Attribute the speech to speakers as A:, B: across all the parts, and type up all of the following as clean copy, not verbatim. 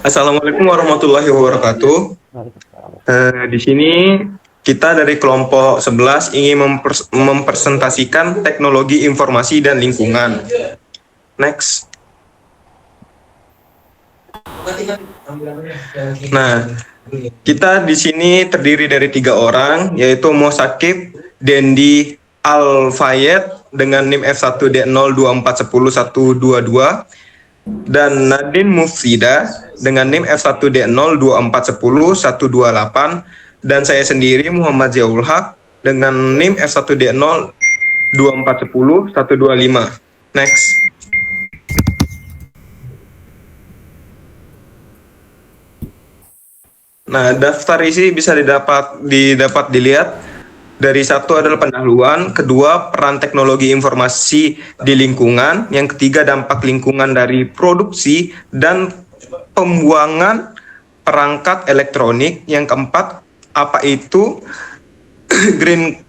A: Assalamualaikum warahmatullahi wabarakatuh. Di sini kita dari kelompok 11 ingin mempresentasikan teknologi informasi dan lingkungan. Next. Nah, kita di sini terdiri dari 3 orang, yaitu Mo Sakib, Dendi Al-Fayed dengan NIM F1D02410122 dan Nadine Mufida dengan NIM F1D02410128 dan saya sendiri Muhammad Ziaul Haq dengan NIM F1D02410125. Next. Nah, daftar isi bisa didapat dilihat. Dari satu adalah pendahuluan, kedua peran teknologi informasi di lingkungan, yang ketiga dampak lingkungan dari produksi dan pembuangan perangkat elektronik, yang keempat apa itu green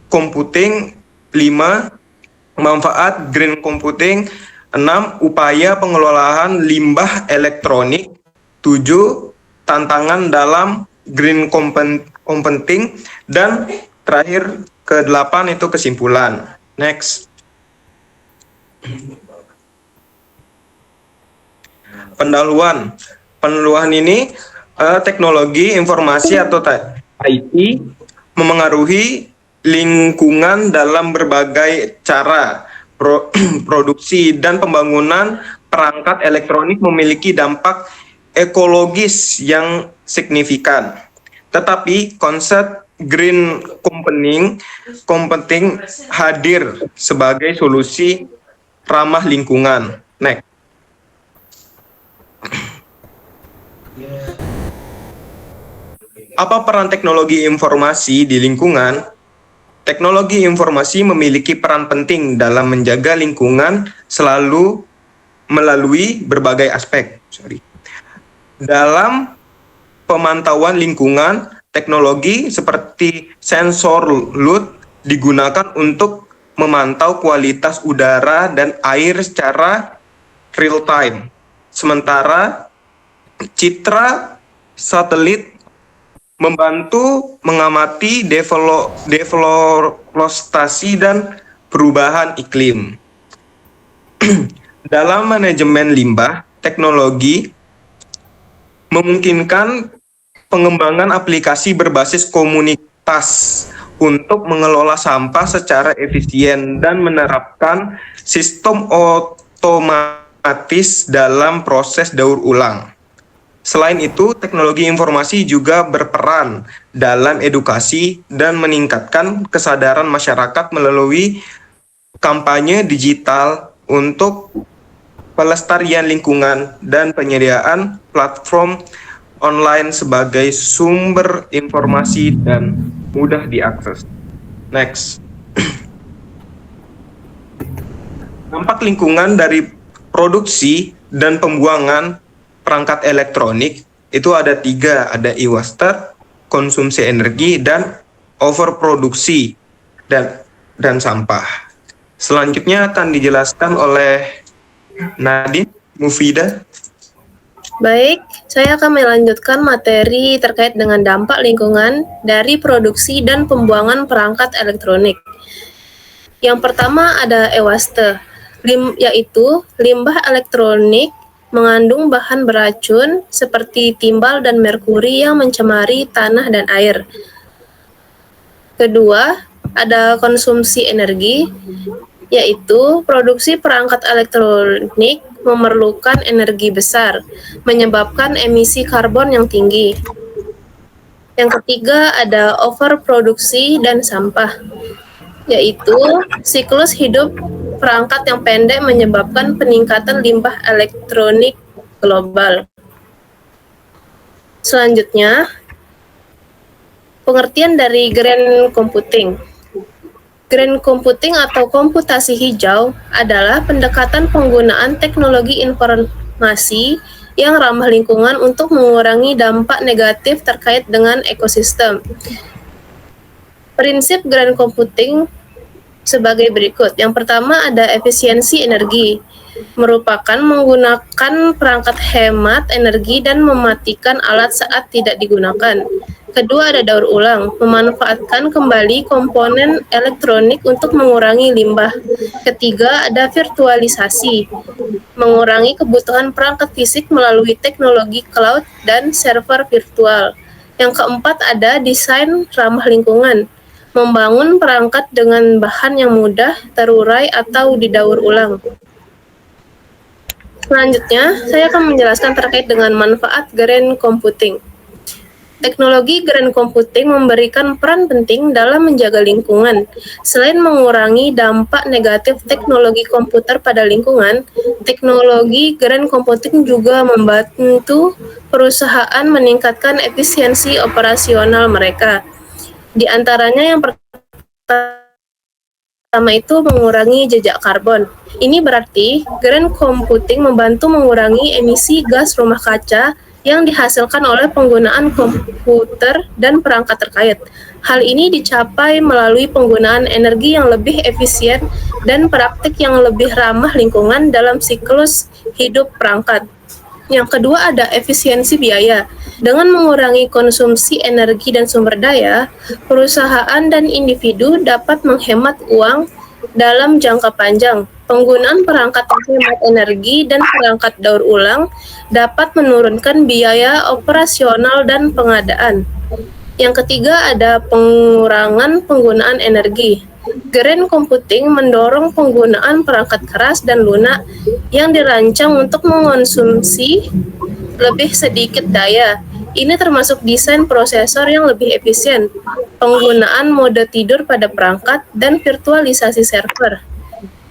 A: computing, 5 manfaat green computing, 6 upaya pengelolaan limbah elektronik, 7 tantangan dalam green computing, dan terakhir ke-8 itu kesimpulan. Next. Pendahuluan. Pendahuluan ini teknologi informasi atau IT memengaruhi lingkungan dalam berbagai cara. Produksi dan pembangunan perangkat elektronik memiliki dampak ekologis yang signifikan. Tetapi konsep green computing hadir sebagai solusi ramah lingkungan. Next. Apa peran teknologi informasi di lingkungan? Teknologi informasi memiliki peran penting dalam menjaga lingkungan selalu melalui berbagai aspek. Dalam pemantauan lingkungan, teknologi seperti sensor LUT digunakan untuk memantau kualitas udara dan air secara real time. Sementara citra satelit membantu mengamati deforestasi dan perubahan iklim. Dalam manajemen limbah, teknologi memungkinkan pengembangan aplikasi berbasis komunitas untuk mengelola sampah secara efisien dan menerapkan sistem otomatis dalam proses daur ulang. Selain itu, teknologi informasi juga berperan dalam edukasi dan meningkatkan kesadaran masyarakat melalui kampanye digital untuk pelestarian lingkungan dan penyediaan platform online sebagai sumber informasi dan mudah diakses. Next. Dampak lingkungan dari produksi dan pembuangan perangkat elektronik itu ada 3, ada e-waste, konsumsi energi, dan overproduksi dan sampah. Selanjutnya akan dijelaskan oleh Nadine Mufida.
B: Baik, saya akan melanjutkan materi terkait dengan dampak lingkungan dari produksi dan pembuangan perangkat elektronik. Yang pertama ada e-waste, yaitu limbah elektronik mengandung bahan beracun seperti timbal dan merkuri yang mencemari tanah dan air. Kedua, ada konsumsi energi, yaitu produksi perangkat elektronik memerlukan energi besar, menyebabkan emisi karbon yang tinggi. Yang ketiga ada overproduksi dan sampah, yaitu siklus hidup perangkat yang pendek menyebabkan peningkatan limbah elektronik global. Selanjutnya, pengertian dari green computing. Green computing atau komputasi hijau adalah pendekatan penggunaan teknologi informasi yang ramah lingkungan untuk mengurangi dampak negatif terkait dengan ekosistem. Prinsip green computing sebagai berikut. Yang pertama ada efisiensi energi. merupakan menggunakan perangkat hemat energi dan mematikan alat saat tidak digunakan. Kedua ada daur ulang, memanfaatkan kembali komponen elektronik untuk mengurangi limbah. Ketiga ada virtualisasi, mengurangi kebutuhan perangkat fisik melalui teknologi cloud dan server virtual. Yang keempat ada desain ramah lingkungan, membangun perangkat dengan bahan yang mudah terurai atau didaur ulang. Selanjutnya, saya akan menjelaskan terkait dengan manfaat green computing. Teknologi green computing memberikan peran penting dalam menjaga lingkungan. Selain mengurangi dampak negatif teknologi komputer pada lingkungan, teknologi green computing juga membantu perusahaan meningkatkan efisiensi operasional mereka. Di antaranya yang pertama itu mengurangi jejak karbon. Ini berarti green computing membantu mengurangi emisi gas rumah kaca yang dihasilkan oleh penggunaan komputer dan perangkat terkait. Hal ini dicapai melalui penggunaan energi yang lebih efisien dan praktik yang lebih ramah lingkungan dalam siklus hidup perangkat. Yang kedua ada efisiensi biaya. Dengan mengurangi konsumsi energi dan sumber daya, perusahaan dan individu dapat menghemat uang dalam jangka panjang. Penggunaan perangkat hemat energi dan perangkat daur ulang dapat menurunkan biaya operasional dan pengadaan. Yang ketiga ada pengurangan penggunaan energi. Green computing mendorong penggunaan perangkat keras dan lunak yang dirancang untuk mengonsumsi lebih sedikit daya. Ini termasuk desain prosesor yang lebih efisien, penggunaan mode tidur pada perangkat, dan virtualisasi server.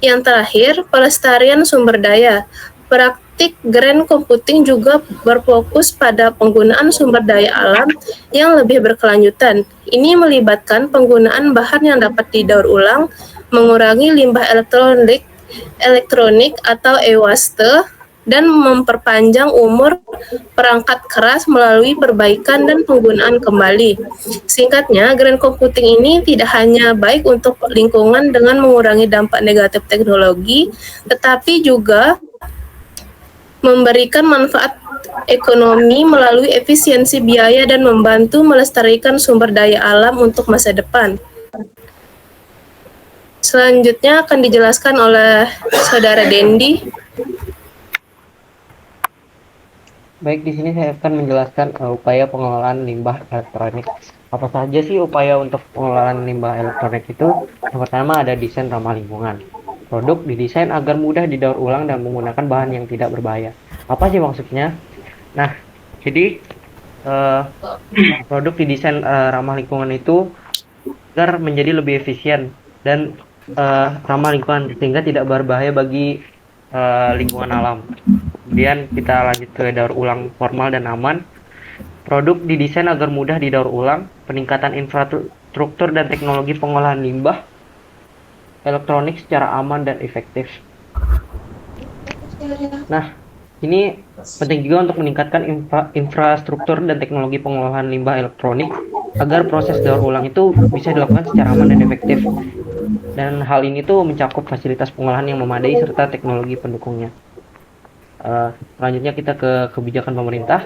B: Yang terakhir, pelestarian sumber daya. Praktik green computing juga berfokus pada penggunaan sumber daya alam yang lebih berkelanjutan. Ini melibatkan penggunaan bahan yang dapat didaur ulang, mengurangi limbah elektronik atau e-waste, dan memperpanjang umur perangkat keras melalui perbaikan dan penggunaan kembali. Singkatnya, green computing ini tidak hanya baik untuk lingkungan dengan mengurangi dampak negatif teknologi, tetapi juga memberikan manfaat ekonomi melalui efisiensi biaya dan membantu melestarikan sumber daya alam untuk masa depan. Selanjutnya akan dijelaskan oleh Saudara Dendi.
C: Baik, di sini saya akan menjelaskan upaya pengelolaan limbah elektronik. Apa saja sih upaya untuk pengelolaan limbah elektronik itu? Yang pertama ada desain ramah lingkungan. Produk didesain agar mudah didaur ulang dan menggunakan bahan yang tidak berbahaya. Apa sih maksudnya? Nah, jadi produk didesain ramah lingkungan itu agar menjadi lebih efisien dan ramah lingkungan sehingga tidak berbahaya bagi lingkungan alam. Kemudian kita lanjut ke daur ulang formal dan aman. Produk didesain agar mudah didaur ulang, peningkatan infrastruktur dan teknologi pengolahan limbah elektronik secara aman dan efektif. Nah, ini penting juga untuk meningkatkan infrastruktur dan teknologi pengolahan limbah elektronik agar proses daur ulang itu bisa dilakukan secara aman dan efektif. Dan hal ini tuh mencakup fasilitas pengolahan yang memadai serta teknologi pendukungnya. Selanjutnya kita ke kebijakan pemerintah,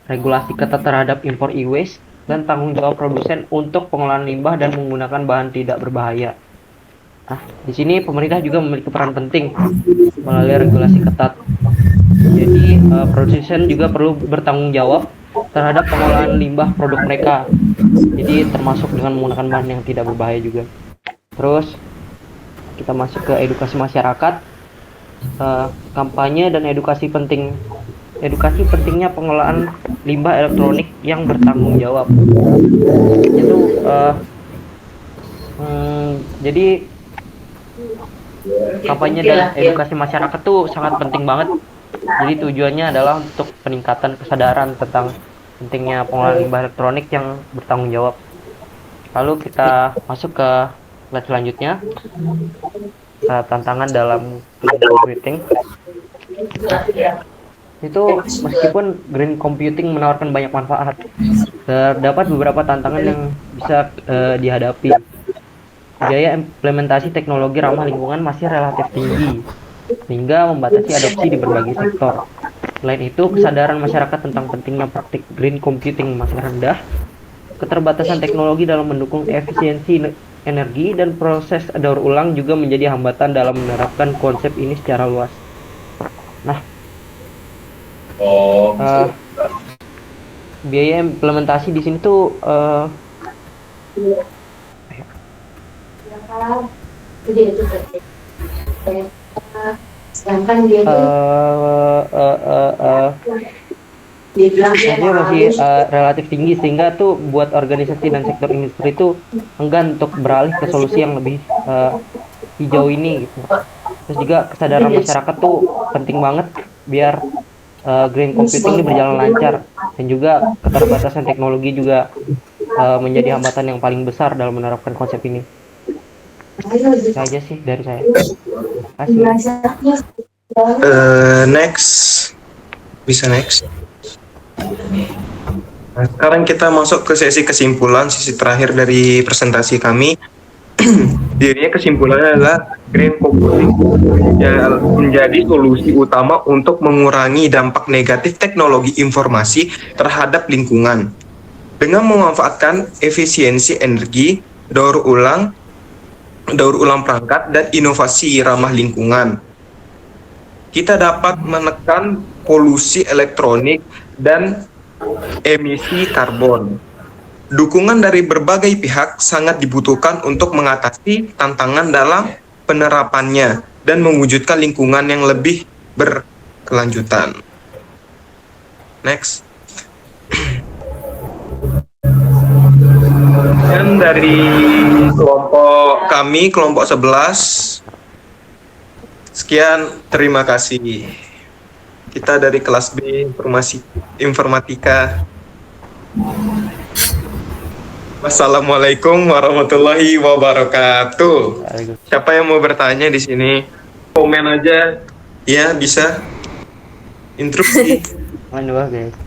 C: regulasi ketat terhadap impor e-waste, dan tanggung jawab produsen untuk pengolahan limbah dan menggunakan bahan tidak berbahaya. Nah, di sini pemerintah juga memiliki peran penting melalui regulasi ketat. Jadi produsen juga perlu bertanggung jawab terhadap pengolahan limbah produk mereka. Jadi termasuk dengan menggunakan bahan yang tidak berbahaya juga. Terus kita masuk ke edukasi masyarakat. Kampanye dan edukasi pentingnya pengelolaan limbah elektronik yang bertanggung jawab. Itu jadi kampanye dan edukasi masyarakat tuh sangat penting banget. Jadi tujuannya adalah untuk peningkatan kesadaran tentang pentingnya pengelolaan limbah elektronik yang bertanggung jawab. Lalu kita masuk ke slide selanjutnya. Tantangan dalam computing. Itu meskipun green computing menawarkan banyak manfaat, terdapat beberapa tantangan yang bisa dihadapi. Biaya implementasi teknologi ramah lingkungan masih relatif tinggi. sehingga membatasi adopsi di berbagai sektor. Selain itu, kesadaran masyarakat tentang pentingnya praktik green computing masih rendah. Keterbatasan teknologi dalam mendukung efisiensi energi dan proses daur ulang juga menjadi hambatan dalam menerapkan konsep ini secara luas. Nah, eh, biaya implementasi di sini tuh
D: sedangkan dia tuh
C: Rasio masih relatif tinggi, sehingga tuh buat organisasi dan sektor industri itu enggan untuk beralih ke solusi yang lebih hijau ini gitu. Terus juga kesadaran masyarakat tuh penting banget biar green computing ini berjalan lancar, dan juga keterbatasan teknologi juga menjadi hambatan yang paling besar dalam menerapkan konsep ini. Itu aja sih dari saya. Terima kasih.
A: Next, bisa next. Nah, sekarang kita masuk ke sesi kesimpulan, sesi terakhir dari presentasi kami. Dirinya kesimpulannya adalah green computing menjadi solusi utama untuk mengurangi dampak negatif teknologi informasi terhadap lingkungan dengan memanfaatkan efisiensi energi, daur ulang perangkat, dan inovasi ramah lingkungan. Kita dapat menekan polusi elektronik dan emisi karbon. Dukungan dari berbagai pihak sangat dibutuhkan untuk mengatasi tantangan dalam penerapannya dan mewujudkan lingkungan yang lebih berkelanjutan. Next. Dan dari kelompok kami, kelompok 11, sekian, terima kasih. Kita dari kelas B, Informatika. Wassalamualaikum warahmatullahi wabarakatuh. Siapa yang mau bertanya di sini? Komen aja. Ya, bisa. Interupsi.
C: Guys.